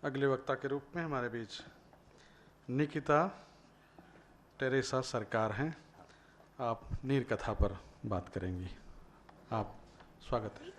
अगले वक्ता के रूप में हमारे बीच निकिता टेरेसा सरकार हैं। आप नीर कथा पर बात करेंगी। आप स्वागत है।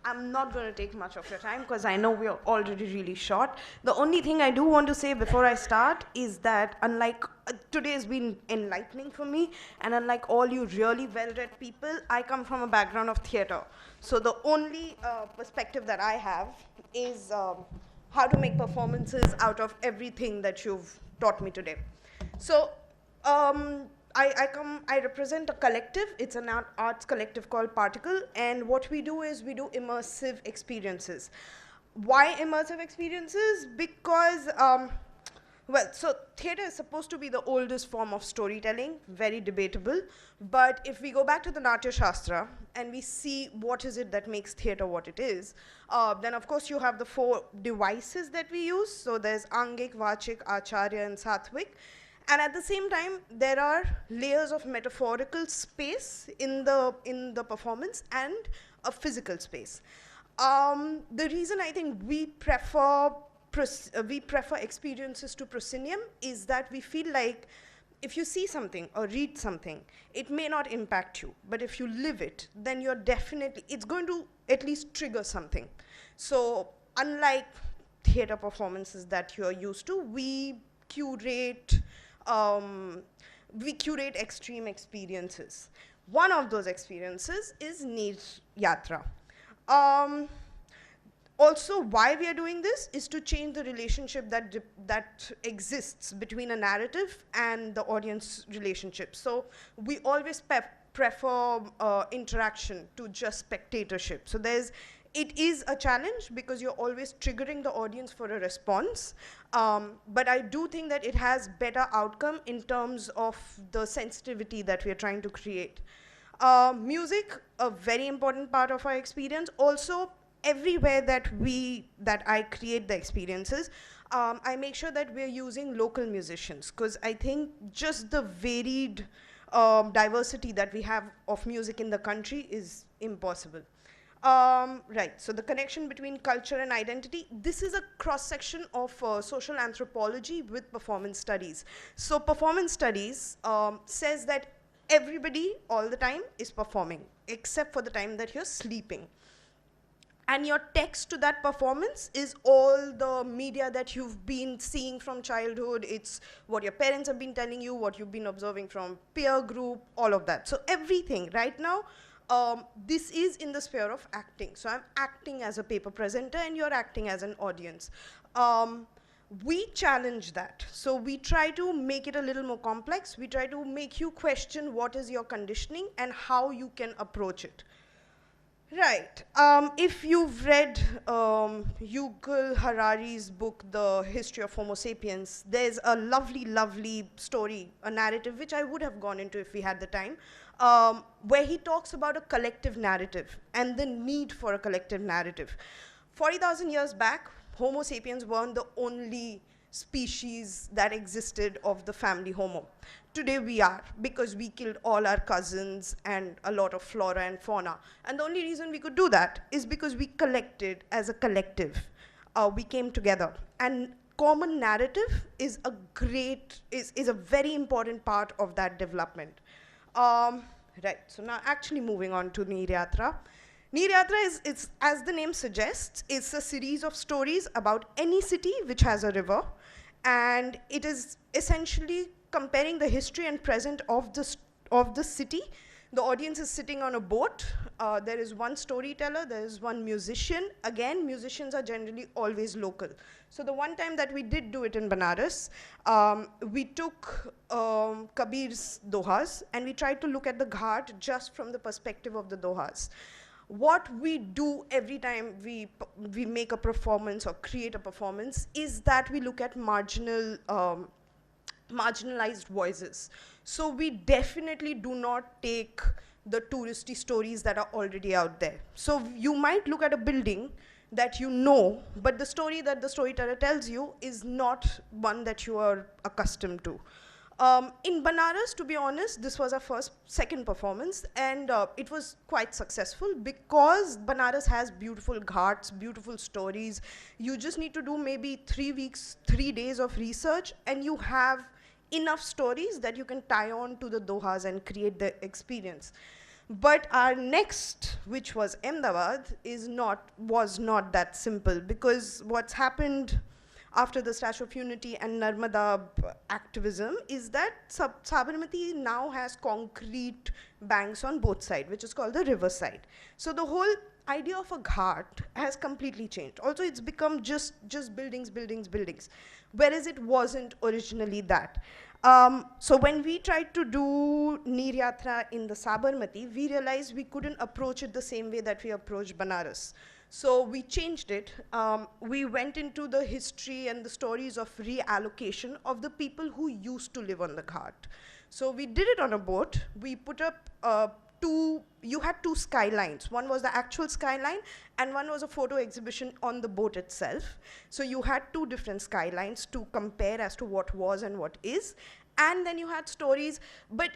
I'm not going to take much of your time because I know we are already really short. The only thing I do want to say before I start is that unlike today has been enlightening for me, and unlike all you really well-read people, I come from a background of theater. So the only perspective that I have is how to make performances out of everything that you've taught me today. So I represent a collective. It's an arts collective called Particle, and what we do is we do immersive experiences. Why immersive experiences? Because, so theater is supposed to be the oldest form of storytelling, very debatable, but if we go back to the Natya Shastra and we see what is it that makes theater what it is, then of course you have the 4 devices that we use. So there's Angik, Vachik, Acharya, and Satvik. And at the same time, there are layers of metaphorical space in the performance and a physical space. The reason I think we prefer experiences to proscenium is that we feel like if you see something or read something, it may not impact you, but if you live it, then it's going to at least trigger something. So unlike theater performances that you're used to, we curate extreme experiences. One of those experiences is NEER YATRA. Also, why we are doing this is to change the relationship that exists between a narrative and the audience relationship. So we always prefer interaction to just spectatorship. So it is a challenge because you're always triggering the audience for a response. But I do think that it has better outcome in terms of the sensitivity that we're trying to create. Music, a very important part of our experience. Also, everywhere that I create the experiences, I make sure that we're using local musicians, because I think just the varied diversity that we have of music in the country is impossible. Right, so the connection between culture and identity, this is a cross-section of social anthropology with performance studies. So performance studies says that everybody all the time is performing, except for the time that you're sleeping. And your text to that performance is all the media that you've been seeing from childhood. It's what your parents have been telling you, what you've been observing from peer group, all of that. So everything right now, this is in the sphere of acting. So I'm acting as a paper presenter and you're acting as an audience. We challenge that. So we try to make it a little more complex. We try to make you question what is your conditioning and how you can approach it. Right. If you've read Yuval Harari's book, The History of Homo Sapiens, there's a lovely, lovely story, a narrative, which I would have gone into if we had the time, where he talks about a collective narrative and the need for a collective narrative. 40,000 years back, Homo sapiens weren't the only species that existed of the family Homo. Today we are, because we killed all our cousins and a lot of flora and fauna. And the only reason we could do that is because we collected as a collective. We came together. And common narrative is a very important part of that development. Right, so now actually moving on to NEER YATRA. NEER YATRA is, as the name suggests, it's a series of stories about any city which has a river. And it is essentially comparing the history and present of the city. The audience is sitting on a boat. There is one storyteller, there is one musician. Again, musicians are generally always local. So the one time that we did do it in Banaras, we took Kabir's dohas and we tried to look at the ghat just from the perspective of the dohas. What we do every time we make a performance or create a performance is that we look at marginalized voices. So we definitely do not take the touristy stories that are already out there. So you might look at a building that you know, but the story that the storyteller tells you is not one that you are accustomed to. In Banaras, to be honest, this was our second performance, and it was quite successful because Banaras has beautiful ghats, beautiful stories. You just need to do maybe 3 weeks, 3 days of research, and you have enough stories that you can tie on to the dohas and create the experience. But our next, which was Ahmedabad, was not that simple, because what's happened after the Statue of Unity and Narmada activism is that Sabarmati now has concrete banks on both sides, which is called the riverside. So the whole idea of a ghat has completely changed. Also, it's become just buildings, buildings, buildings, whereas it wasn't originally that. So when we tried to do NEER YATRA in the Sabarmati, we realized we couldn't approach it the same way that we approached Banaras. So we changed it. We went into the history and the stories of reallocation of the people who used to live on the ghat. So we did it on a boat. We put up you had two skylines. One was the actual skyline, and one was a photo exhibition on the boat itself. So you had two different skylines to compare as to what was and what is. And then you had stories, but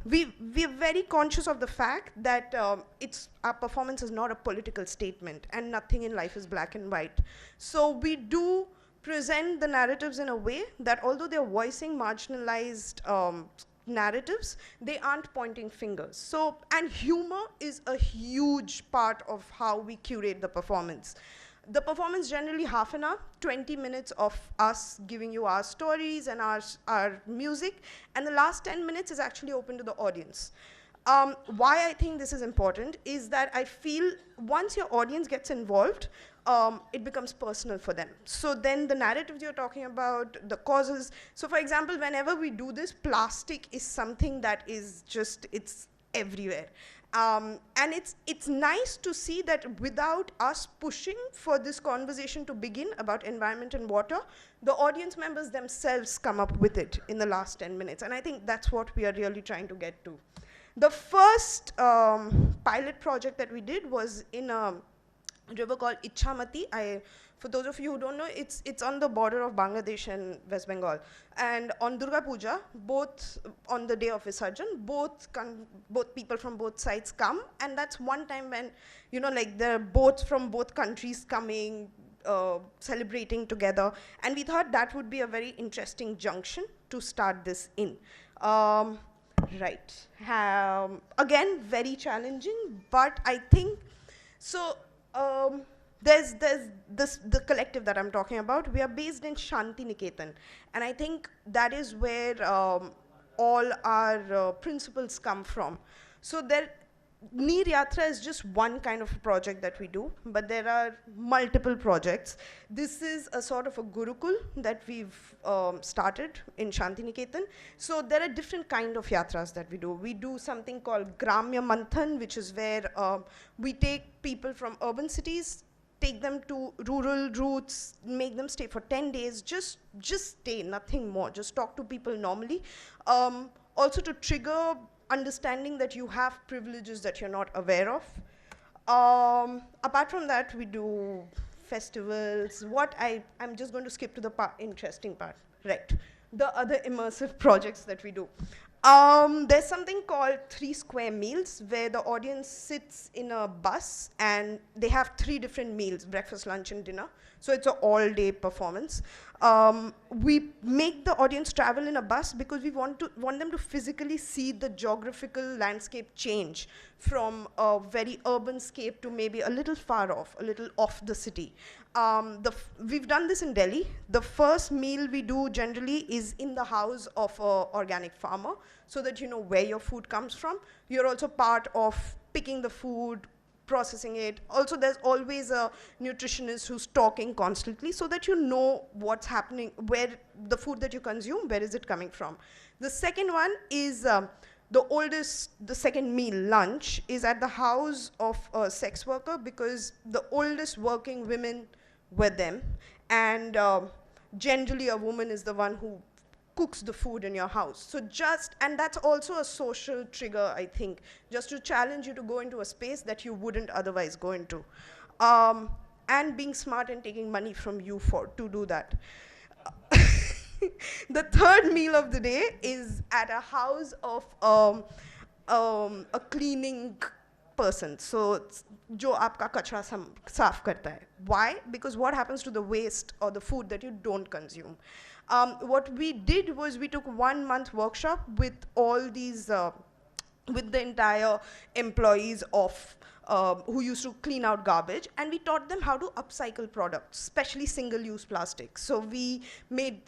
we're very conscious of the fact that our performance is not a political statement, and nothing in life is black and white. So we do present the narratives in a way that although they're voicing marginalized narratives, they aren't pointing fingers. So, and humor is a huge part of how we curate the performance. The performance generally half an hour, 20 minutes of us giving you our stories and our music, and the last 10 minutes is actually open to the audience. Why I think this is important is that I feel once your audience gets involved, it becomes personal for them. So then the narratives you're talking about, the causes. So for example, whenever we do this, plastic is something that is just, it's everywhere. And it's nice to see that without us pushing for this conversation to begin about environment and water, the audience members themselves come up with it in the last 10 minutes. And I think that's what we are really trying to get to. The first pilot project that we did was in a river called Ichamati. For those of you who don't know, it's on the border of Bangladesh and West Bengal. And on Durga Puja, both on the day of Visarjan, both people from both sides come, and that's one time when, you know, like there are boats from both countries coming, celebrating together. And we thought that would be a very interesting junction to start this in. Right. Again, very challenging, but I think, so there's the collective that I'm talking about. We are based in Shanti Niketan, and I think that is where all our principles come from. So NEER YATRA is just one kind of project that we do, but there are multiple projects. This is a sort of a Gurukul that we've started in Shanti Niketan. So there are different kind of yatras that we do. We do something called Gramya Manthan, which is where we take people from urban cities, take them to rural roots, make them stay for 10 days, just stay, nothing more, just talk to people normally. Also to trigger understanding that you have privileges that you're not aware of. Apart from that, we do festivals. I'm just going to skip to the interesting part. Right. The other immersive projects that we do. There's something called 3 square meals, where the audience sits in a bus and they have 3 different meals, breakfast, lunch, and dinner. So it's an all-day performance. We make the audience travel in a bus because we want them to physically see the geographical landscape change from a very urban scape to maybe a little far off, a little off the city. We've done this in Delhi. The first meal we do generally is in the house of an organic farmer, so that you know where your food comes from. You're also part of picking the food, processing it. Also, there's always a nutritionist who's talking constantly so that you know what's happening, where the food that you consume, where is it coming from. The second one is the second meal, lunch, is at the house of a sex worker, because the oldest working women were them. And generally a woman is the one who cooks the food in your house. So and that's also a social trigger, I think, just to challenge you to go into a space that you wouldn't otherwise go into. And being smart and taking money from you to do that. The third meal of the day is at a house of a cleaning person. So जो आपका कचरा साफ करता है. Why? Because what happens to the waste or the food that you don't consume? What we did was we took 1 month workshop with all these, with the entire employees of who used to clean out garbage, and we taught them how to upcycle products, especially single-use plastic. So we made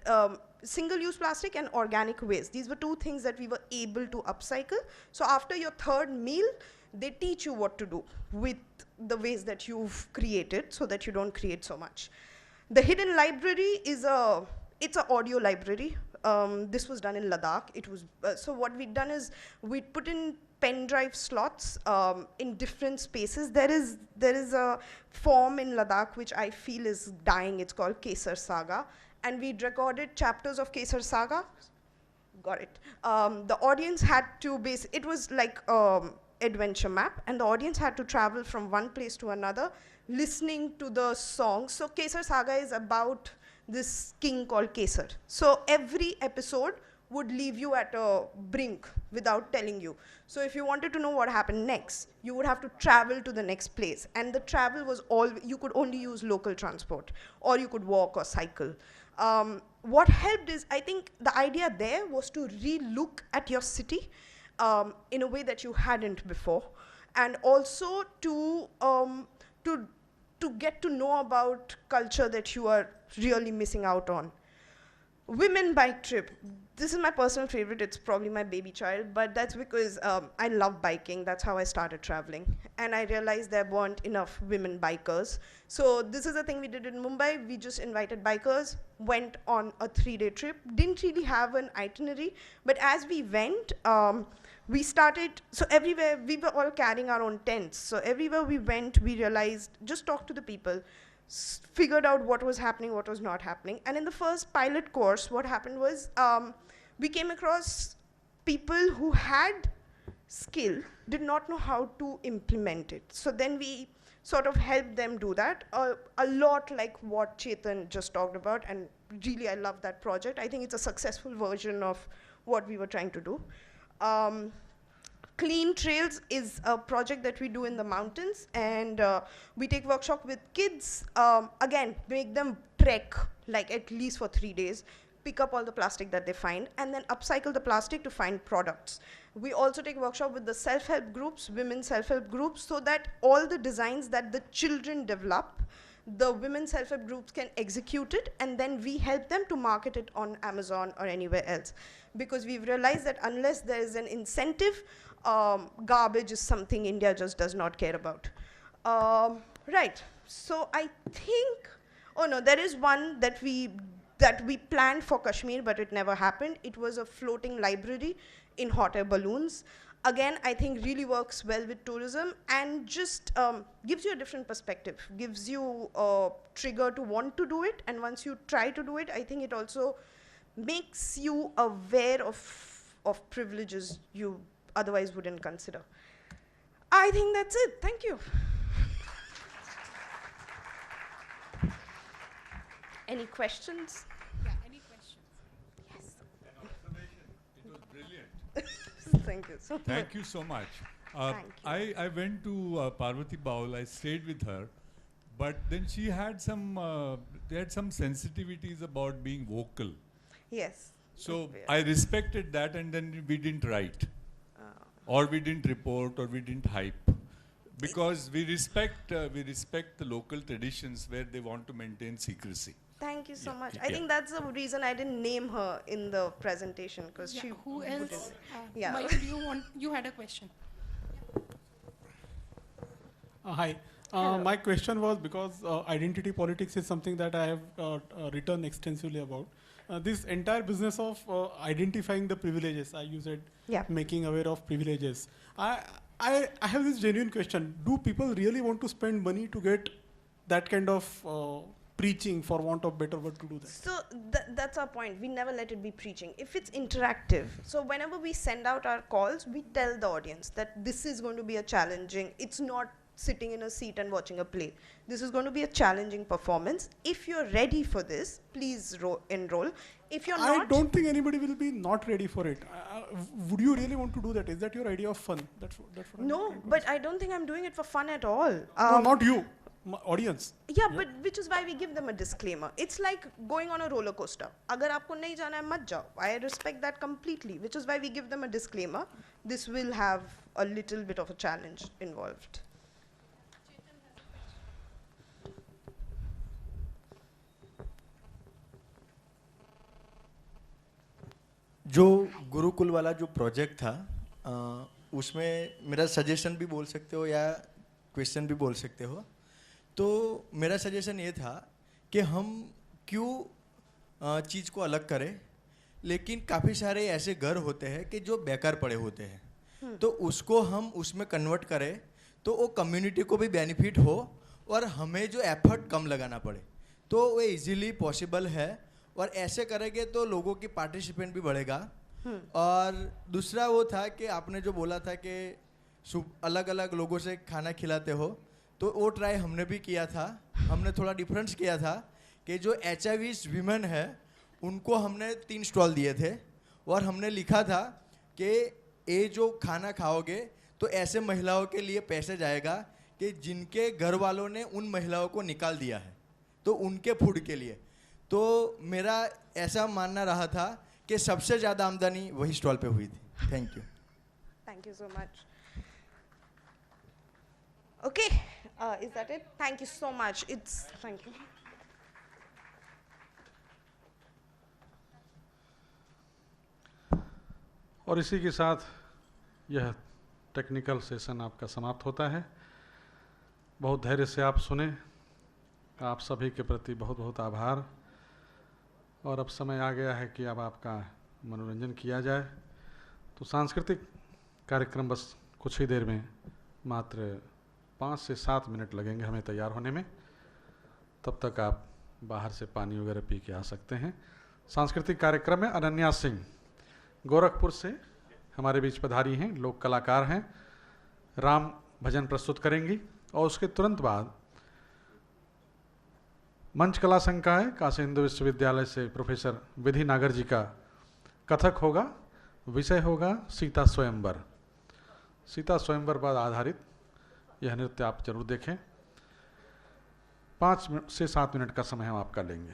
single-use plastic and organic waste. These were two things that we were able to upcycle. So after your third meal, they teach you what to do with the waste that you've created so that you don't create so much. The hidden library is it's an audio library. This was done in Ladakh. It was, so what we'd done is we'd put in pen drive slots in different spaces. There is a form in Ladakh which I feel is dying. It's called Kesar Saga. And we'd recorded chapters of Kesar Saga. Got it. The audience had to it was like adventure map, and the audience had to travel from one place to another listening to the songs. So Kesar Saga is about this king called Kesar. So every episode would leave you at a brink without telling you. So if you wanted to know what happened next, you would have to travel to the next place. And the travel was you could only use local transport, or you could walk or cycle. What helped is, I think the idea there was to re-look at your city in a way that you hadn't before, and also to get to know about culture that you are really missing out on. Women bike trip. This is my personal favorite. It's probably my baby child, but that's because I love biking. That's how I started traveling. And I realized there weren't enough women bikers. So this is a thing we did in Mumbai. We just invited bikers, went on a 3-day trip, didn't really have an itinerary, but as we went, we started, so everywhere, we were all carrying our own tents. So everywhere we went, we realized, just talk to the people, figured out what was happening, what was not happening. And in the first pilot course, what happened was we came across people who had skill, did not know how to implement it. So then we sort of helped them do that, a lot like what Chetan just talked about, and really I love that project. I think it's a successful version of what we were trying to do. Clean Trails is a project that we do in the mountains, and we take workshop with kids, again, make them trek like at least for 3 days, pick up all the plastic that they find, and then upcycle the plastic to find products. We also take workshop with the self-help groups, women self-help groups, so that all the designs that the children develop, the women self-help groups can execute it, and then we help them to market it on Amazon or anywhere else. Because we've realized that unless there is an incentive, garbage is something India just does not care about. Right, so I think, oh no, there is one that we planned for Kashmir, but it never happened. It was a floating library in hot air balloons. Again, I think really works well with tourism, and just gives you a different perspective, gives you a trigger to want to do it, and once you try to do it, I think it also makes you aware of privileges you otherwise wouldn't consider. I think that's it. Thank you. Any questions? Yeah, any questions? Yes. An observation. It was brilliant. Thank you so much. Thank you so much. Thank you. I went to Parvati Baul. I stayed with her, but then she had some sensitivities about being vocal. Yes. So Yeah. I respected that, and then we didn't write, or we didn't report, or we didn't hype, because we respect the local traditions where they want to maintain secrecy. Thank you so Yeah, much. yeah. I think that's the reason I didn't name her in the presentation, because she. Who wouldn't. else? Yeah. Mayur, you had a question. Hi. Hello. My question was, because identity politics is something that I have written extensively about. This entire business of identifying the privileges, you said, Yeah. making aware of privileges. I have this genuine question. Do people really want to spend money to get that kind of preaching, for want of better word, to do that? So that's our point. We never let it be preaching. If it's interactive, so whenever we send out our calls, we tell the audience that this is going to be a challenging, it's not sitting in a seat and watching a play. This is going to be a challenging performance. If you're ready for this, please enroll. If you're not, I don't think anybody will be not ready for it. Would you really want to do that? Is that your idea of fun? That's what I'm no, trying to but I don't think I'm doing it for fun at all. no, not you. Audience. Yeah, but which is why we give them a disclaimer. It's like going on a roller coaster. Agar aapko nahi jana hai, mat jao. I respect that completely, which is why we give them a disclaimer. This will have a little bit of a challenge involved. जो गुरुकुल वाला जो project था उसमें मेरा suggestion भी बोल सकते हो या क्वेश्चन भी बोल सकते हो। तो मेरा सजेशन ये था कि हम क्यों चीज़ को अलग करें, लेकिन काफ़ी सारे ऐसे घर होते हैं कि जो बेकार पड़े होते हैं, तो उसको हम उसमें कन्वर्ट करें तो वो कम्युनिटी को भी बेनिफिट हो और हमें जो एफर्ट कम लगाना पड़े, तो वो इजीली पॉसिबल है। और ऐसे करेंगे तो लोगों की पार्टिसिपेंट भी बढ़ेगा। और दूसरा वो था कि आपने जो बोला था कि अलग अलग लोगों से खाना खिलाते हो, तो वो ट्राई हमने भी किया था। हमने थोड़ा डिफरेंस किया था कि जो HIV वीमेन है उनको हमने 3 स्टॉल दिए थे और हमने लिखा था कि ये जो खाना खाओगे तो ऐसे महिलाओं के लिए पैसे जाएगा कि जिनके घर वालों ने उन महिलाओं को निकाल दिया है, तो उनके फूड के लिए। तो मेरा ऐसा मानना रहा था कि सबसे ज़्यादा आमदनी वही स्टॉल पे हुई थी। Thank you. Thank you so much. Okay, is that it? Thank you so much. Thank you. और इसी के साथ यह टेक्निकल सेशन आपका समाप्त होता है। बहुत धैर्य से आप सुने, आप सभी के प्रति बहुत बहुत आभार। और अब समय आ गया है कि अब आपका मनोरंजन किया जाए। तो सांस्कृतिक कार्यक्रम बस कुछ ही देर में, मात्र 5 से 7 मिनट लगेंगे हमें तैयार होने में। तब तक आप बाहर से पानी वगैरह पी के आ सकते हैं। सांस्कृतिक कार्यक्रम में अनन्या सिंह गोरखपुर से हमारे बीच पधारी हैं, लोक कलाकार हैं, राम भजन प्रस्तुत करेंगी। और उसके तुरंत बाद मंच कला संकाय काशी हिंदू विश्वविद्यालय से प्रोफेसर विधि नागर जी का कथक होगा। विषय होगा सीता स्वयंवर। सीता स्वयंवर पर आधारित यह नृत्य आप जरूर देखें। 5 से 7 मिनट का समय हम आपका लेंगे।